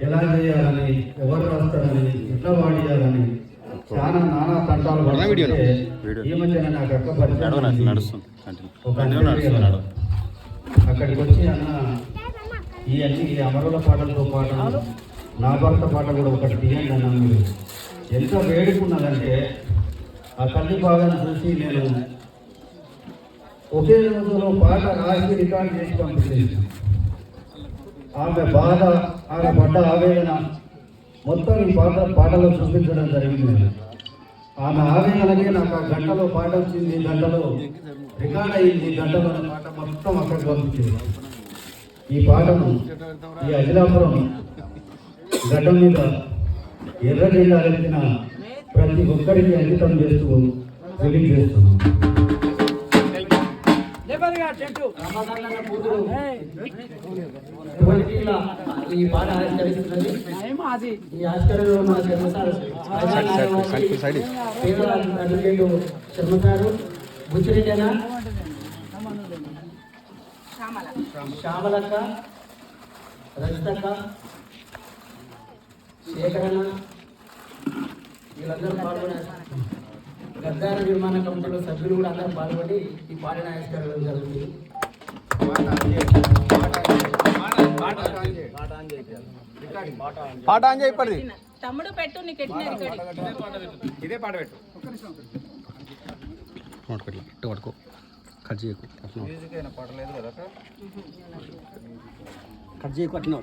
ఎలా చేయాలని, ఎవరు రాస్తారని, ఎట్లా వాడియాలని చాలా నానా తంటాలు ఈ మధ్యన నాకు అక్క అక్కడికి వచ్చి అన్న ఈ అన్ని అమరుల పాటలతో పాటు నా భర్త పాట కూడా ఒకటి తీయండి అన్న. మీరు ఎంత వేడుకున్నదంటే ఆ తల్లి భాగాన్ని చూసి నేను ఒకే రోజులో పాట రాసి రికార్డ్ చేసి పంపించేసి ఆమె బాధ, ఆమె పడ్డ ఆవేదన మొత్తం ఈ పాటలో చూపించడం జరిగింది. ఆమె ఆవేదనకే నాకు ఆ గంటలో పాట వచ్చింది, గంటలో రికార్డ్ అయింది, గంటలో పాట మొత్తం అక్కడికి పంపించింది. ఈ పాటను ఈ అజిలాపురం గడ్డ మీద ఎర్ర జెండా ఎత్తిన ప్రతి ఒక్కరికి అంకితం చేస్తూ రిలీజ్ చేస్తున్నాం. ఈ పాట ఆవిష్కరిస్తున్నది. ఈ ఆవిష్కరణలో మన శర్మ సారు బుచ్చిరెడ్డి శ్యామలక్క, రజితక్క, శేఖరన్న వీళ్ళందరూ పాల్గొన్నారు. గద్దార నిర్మాణ కమిటీలో సభ్యులు కూడా అందరూ పాల్గొని ఈ పాటను ఆవిష్కరించడం జరుగుతుంది. పాట ఆన్ చేయపడి తమ్ముడు పెట్టు, నీకు ఇదే పాట పెట్టు. పట్టుకో కట్ చేయకు, కట్ చేయకు అట్లా